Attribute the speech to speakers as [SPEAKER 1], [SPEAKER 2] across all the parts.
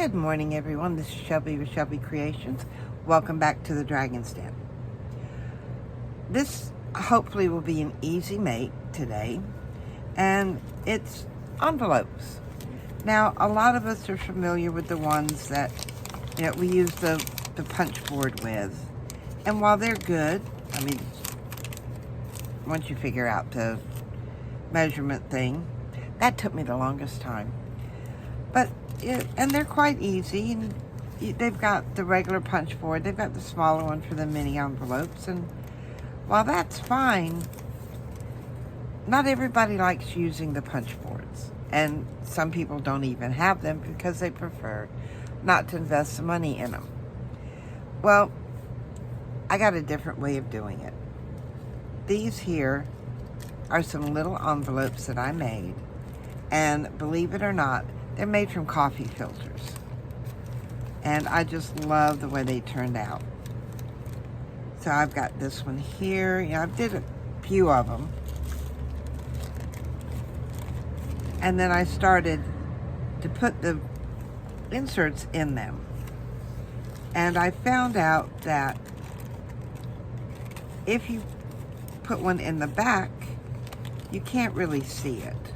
[SPEAKER 1] Good morning, everyone. This is Shelby with Shelby Creations. Welcome back to the Dragon's Den. This hopefully will be an easy make today, and it's envelopes. Now, a lot of us are familiar with the ones that we use the punch board with, and while they're good, I mean, once you figure out the measurement thing, that took me the longest time. But and they're quite easy, and they've got the regular punch board, they've got the smaller one for the mini envelopes, and while that's fine, not everybody likes using the punch boards, and some people don't even have them because they prefer not to invest the money in them. Well, I got a different way of doing it. These here are some little envelopes that I made, and believe it or not, they're made from coffee filters. And I just love the way they turned out. So I've got this one here. I did a few of them. And then I started to put the inserts in them. And I found out that if you put one in the back, you can't really see it.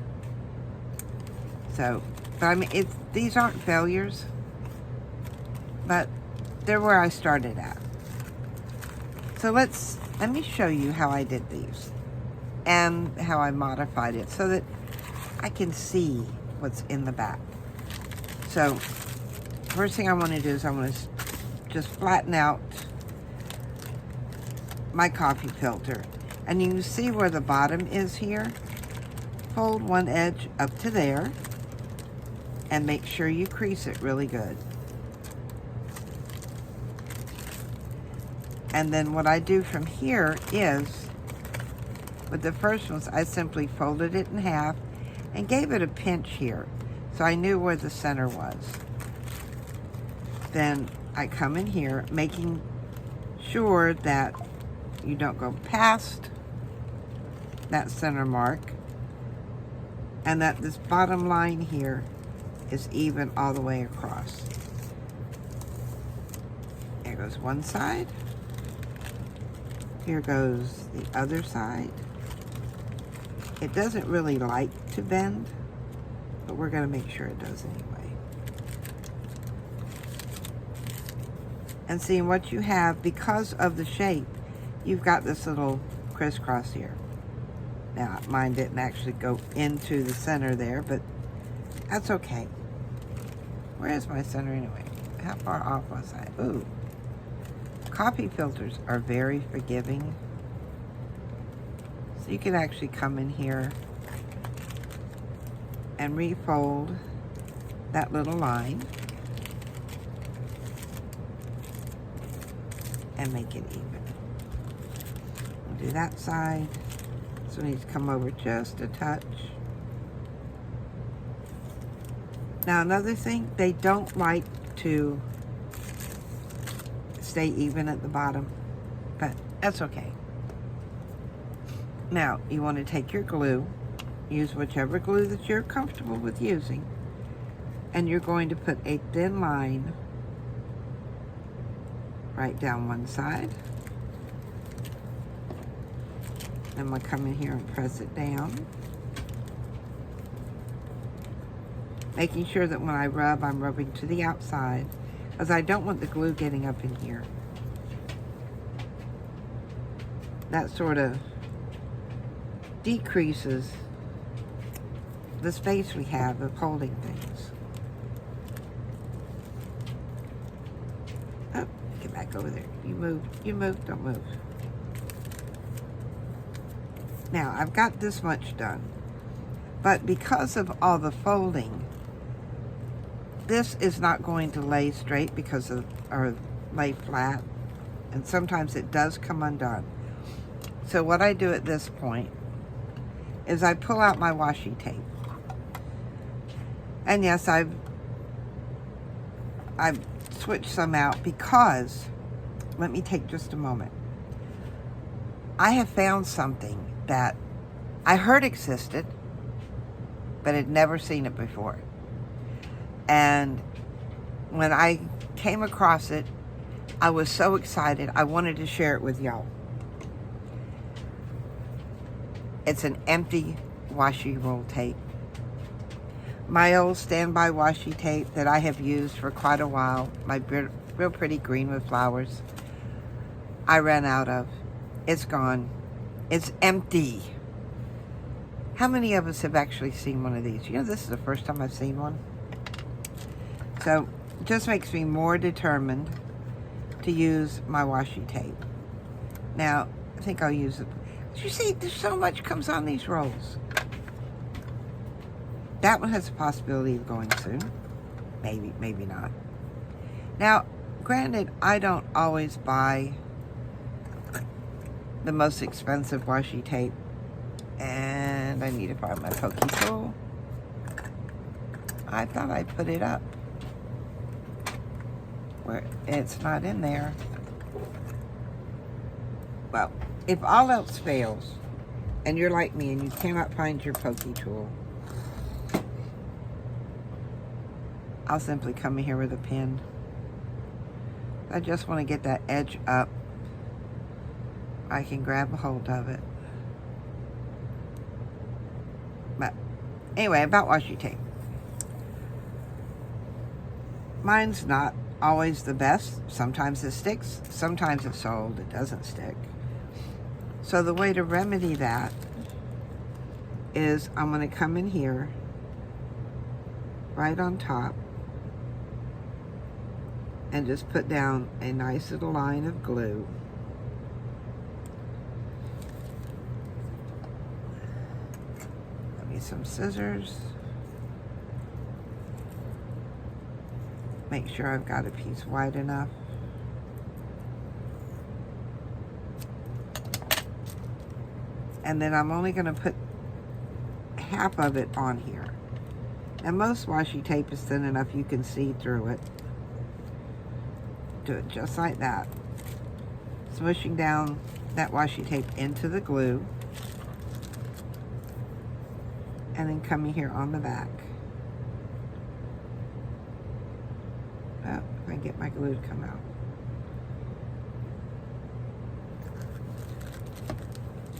[SPEAKER 1] So, but I mean, these aren't failures, but they're where I started at. So let me show you how I did these and how I modified it so that I can see what's in the back. So first thing I want to do is I want to just flatten out my coffee filter. And you can see where the bottom is here. Fold one edge up to there and make sure you crease it really good. And then what I do from here is, with the first ones, I simply folded it in half and gave it a pinch here, so I knew where the center was. Then I come in here, making sure that you don't go past that center mark, and that this bottom line here is even all the way across. There goes one side. Here goes the other side. It doesn't really like to bend, but we're going to make sure it does anyway. And seeing what you have, because of the shape, you've got this little crisscross here. Now, mine didn't actually go into the center there, but that's okay. Where is my center anyway? How far off was I? Ooh. Coffee filters are very forgiving. So you can actually come in here and refold that little line and make it even. We'll do that side. This one needs to come over just a touch. Now another thing, they don't like to stay even at the bottom, but that's okay. Now you want to take your glue, use whichever glue that you're comfortable with using, and you're going to put a thin line right down one side. I'm going to come in here and press it down, making sure that when I rub, I'm rubbing to the outside, because I don't want the glue getting up in here. That sort of decreases the space we have of holding things. Oh, get back over there. You move, don't move. Now, I've got this much done, but because of all the folding, this is not going to lay straight or lay flat, and sometimes it does come undone. So what I do at this point is I pull out my washi tape. And yes, I've switched some out because, let me take just a moment. I have found something that I heard existed, but had never seen it before. And when I came across it, I was so excited. I wanted to share it with y'all. It's an empty washi roll tape. My old standby washi tape that I have used for quite a while, my real pretty green with flowers, I ran out of. It's gone. It's empty. How many of us have actually seen one of these? You know, this is the first time I've seen one. So it just makes me more determined to use my washi tape. Now, I think I'll use it. You see, there's so much comes on these rolls. That one has a possibility of going soon. Maybe, maybe not. Now, granted, I don't always buy the most expensive washi tape. And I need to find my pokey tool. I thought I put it up. Where it's not in there. Well, if all else fails, and you're like me and you cannot find your pokey tool, I'll simply come in here with a pin. I just want to get that edge up. I can grab a hold of it. But anyway, about washi tape. Mine's not always the best. Sometimes it sticks. Sometimes it's so old it doesn't stick. So the way to remedy that is I'm going to come in here right on top and just put down a nice little line of glue. Get me some scissors. Make sure I've got a piece wide enough. And then I'm only going to put half of it on here. And most washi tape is thin enough you can see through it. Do it just like that. Smushing down that washi tape into the glue. And then coming here on the back. Oh, if I can get my glue to come out.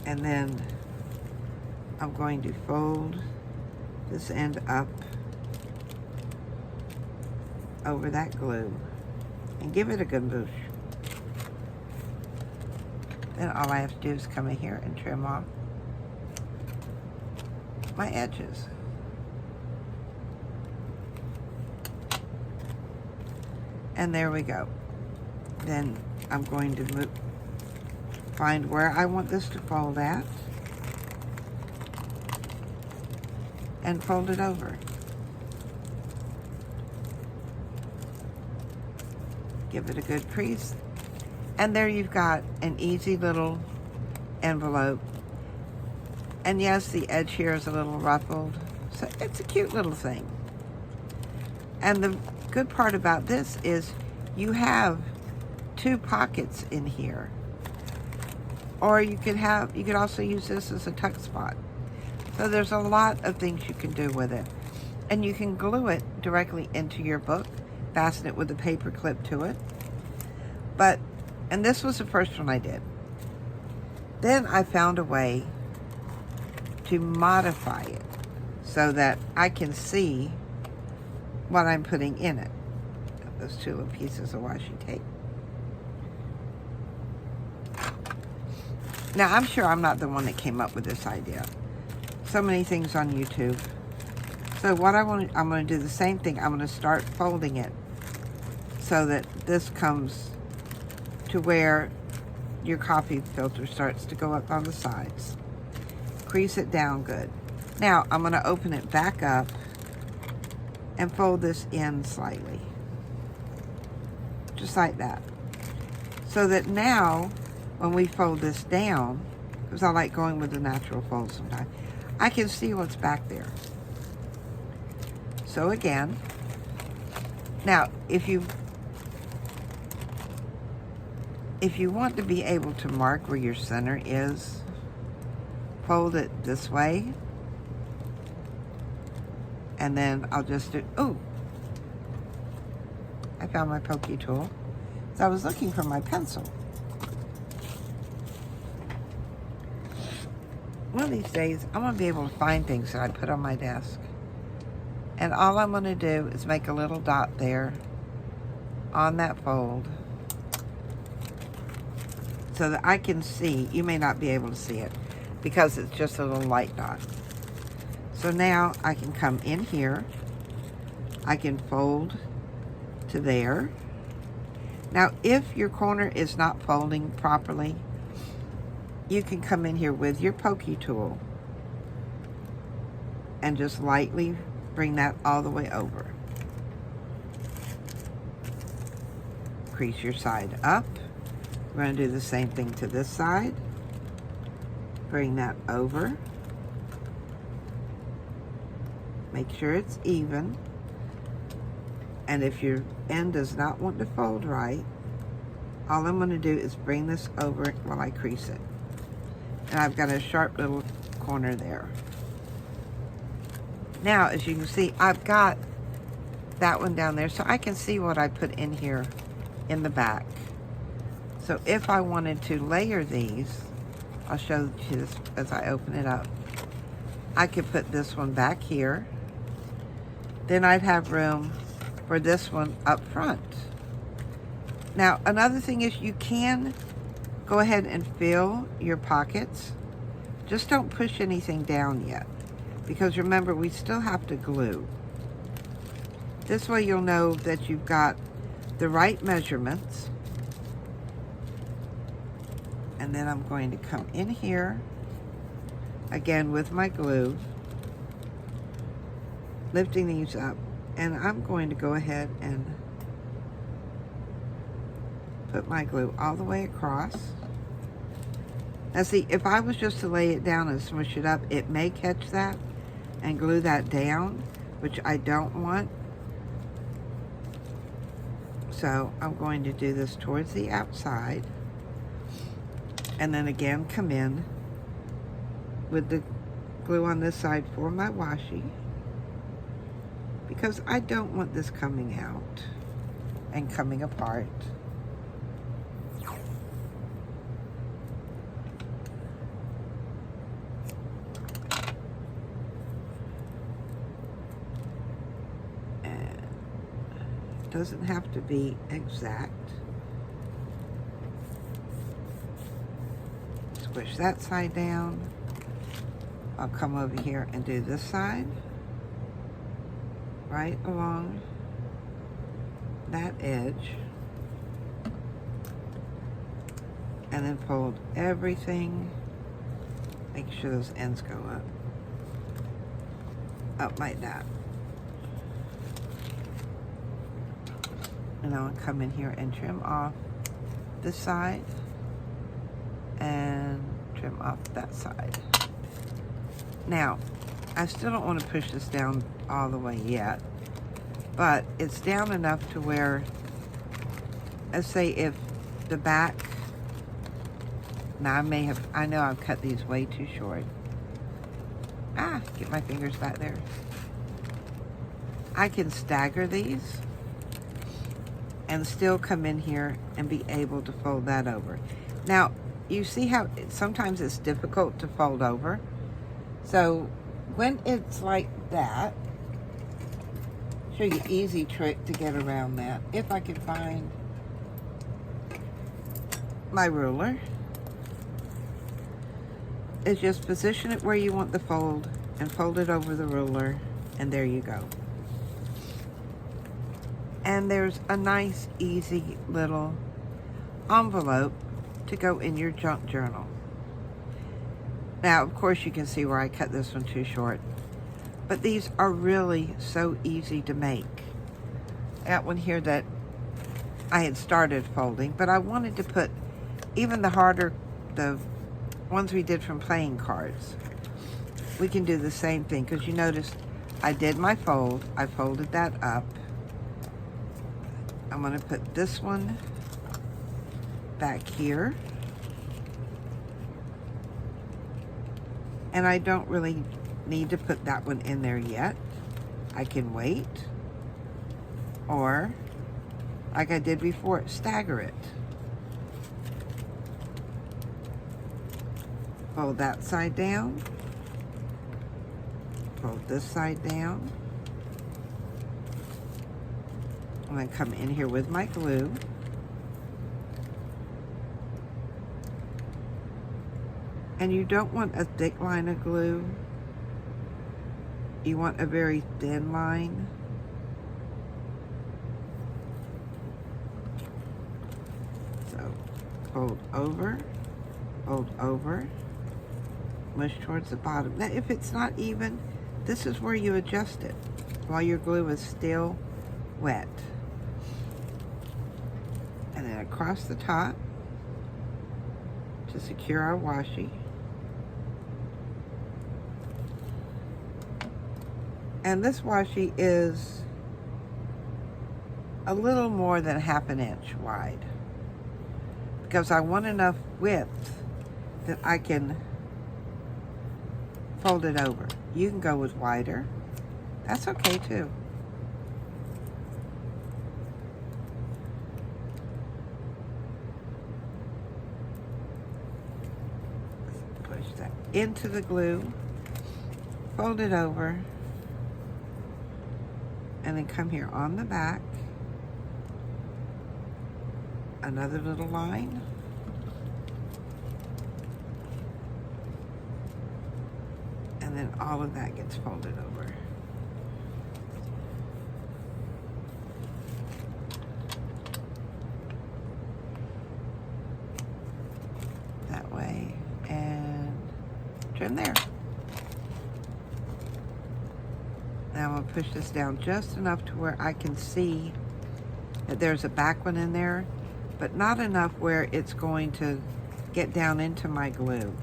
[SPEAKER 1] And then I'm going to fold this end up over that glue and give it a good boosh. Then all I have to do is come in here and trim off my edges. And there we go. Then I'm going to find where I want this to fold at and fold it over. Give it a good crease. And there you've got an easy little envelope. And yes, the edge here is a little ruffled. So it's a cute little thing. And the good part about this is you have 2 pockets in here. Or you could also use this as a tuck spot. So there's a lot of things you can do with it. And you can glue it directly into your book, fasten it with a paper clip to it. And this was the first one I did. Then I found a way to modify it so that I can see what I'm putting in it. Those 2 little pieces of washi tape. Now, I'm sure I'm not the one that came up with this idea. So many things on YouTube. So what I'm going to do the same thing. I'm going to start folding it so that this comes to where your coffee filter starts to go up on the sides. Crease it down good. Now, I'm going to open it back up and fold this in slightly. Just like that. So that now, when we fold this down, because I like going with the natural fold sometimes, I can see what's back there. So again, now if you want to be able to mark where your center is, fold it this way, and then I'll just do, I found my pokey tool. So I was looking for my pencil. One of these days, I'm going to be able to find things that I put on my desk. And all I'm going to do is make a little dot there on that fold so that I can see. You may not be able to see it because it's just a little light dot. So now I can come in here. I can fold to there. Now, if your corner is not folding properly, you can come in here with your pokey tool and just lightly bring that all the way over. Crease your side up. We're going to do the same thing to this side. Bring that over. Make sure it's even. And if your end does not want to fold right, all I'm going to do is bring this over while I crease it. And I've got a sharp little corner there. Now, as you can see, I've got that one down there, so I can see what I put in here in the back. So if I wanted to layer these, I'll show you this as I open it up. I could put this one back here. Then I'd have room for this one up front. Now, another thing is you can go ahead and fill your pockets. Just don't push anything down yet, because remember, we still have to glue. This way you'll know that you've got the right measurements. And then I'm going to come in here, again with my glue, lifting these up, and I'm going to go ahead and put my glue all the way across. Now see, if I was just to lay it down and smush it up, it may catch that and glue that down, which I don't want. So I'm going to do this towards the outside, and then again come in with the glue on this side for my washi, because I don't want this coming out and coming apart. Doesn't have to be exact. Squish that side down. I'll come over here and do this side right along that edge, and then fold everything. Make sure those ends go up like that. And I'll come in here and trim off this side and trim off that side. Now, I still don't want to push this down all the way yet, but it's down enough to where, let's say if the back, now I know I've cut these way too short. Get my fingers back there. I can stagger these and still come in here and be able to fold that over. Now, you see how sometimes it's difficult to fold over. So when it's like that, show you an easy trick to get around that. If I could find my ruler, is just position it where you want the fold and fold it over the ruler, and there you go. And there's a nice, easy little envelope to go in your junk journal. Now, of course, you can see where I cut this one too short, but these are really so easy to make. I got one here that I had started folding, but I wanted to put even the ones we did from playing cards. We can do the same thing, because you notice I did my fold. I folded that up. I'm going to put this one back here. And I don't really need to put that one in there yet. I can wait. Or like I did before, stagger it. Fold that side down. Fold this side down. I'm going to come in here with my glue. And you don't want a thick line of glue. You want a very thin line. So, fold over, mush towards the bottom. Now, if it's not even, this is where you adjust it while your glue is still wet. And then across the top to secure our washi. And this washi is a little more than 1/2 inch wide because I want enough width that I can fold it over. You can go with wider. That's okay too. Push that into the glue, fold it over, and then come here on the back, another little line, and then all of that gets folded over. That way, and trim there. Now I'm going to push this down just enough to where I can see that there's a back one in there, but not enough where it's going to get down into my glue.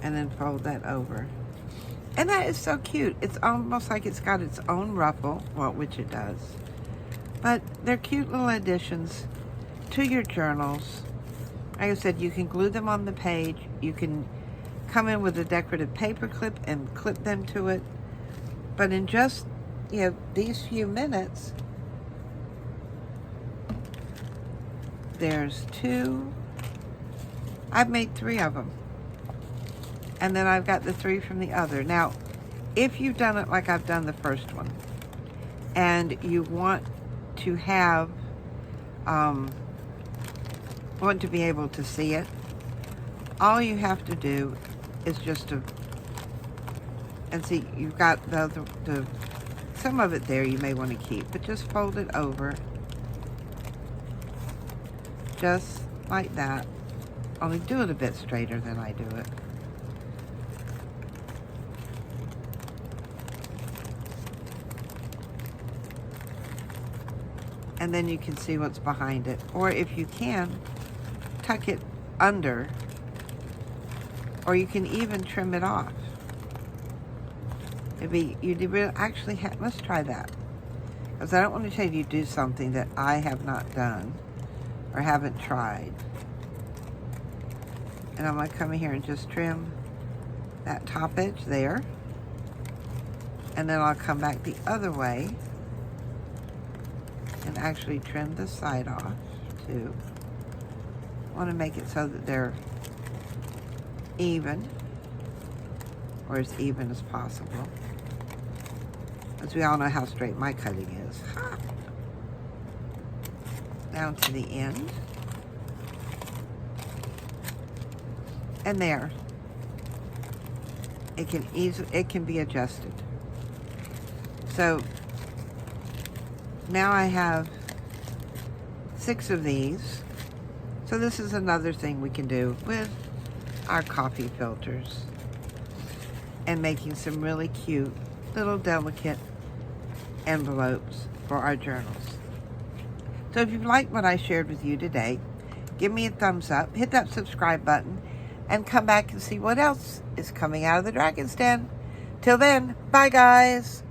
[SPEAKER 1] And then fold that over. And that is so cute. It's almost like it's got its own ruffle, well, which it does. But they're cute little additions to your journals. Like I said, you can glue them on the page. You can come in with a decorative paper clip and clip them to it. But in just, these few minutes, there's 2. I've made 3 of them. And then I've got the 3 from the other. Now, if you've done it like I've done the first one, and you want to have, want to be able to see it, all you have to do is just to, and see, you've got the some of it there you may want to keep, but just fold it over, just like that. Only do it a bit straighter than I do it. And then you can see what's behind it. Or if you can, tuck it under, or you can even trim it off. Maybe you actually let's try that. Because I don't want to tell you to do something that I have not done or haven't tried. And I'm going to come in here and just trim that top edge there. And then I'll come back the other way and actually trim the side off too. I want to make it so that they're even, or as even as possible. As we all know how straight my cutting is. Ha! Down to the end. And there. It can be adjusted. So now I have 6 of these. So this is another thing we can do with our coffee filters and making some really cute little delicate envelopes for our journals. So if you like what I shared with you today, give me a thumbs up, hit that subscribe button, and come back and see what else is coming out of the Dragon's Den. Till then, bye guys.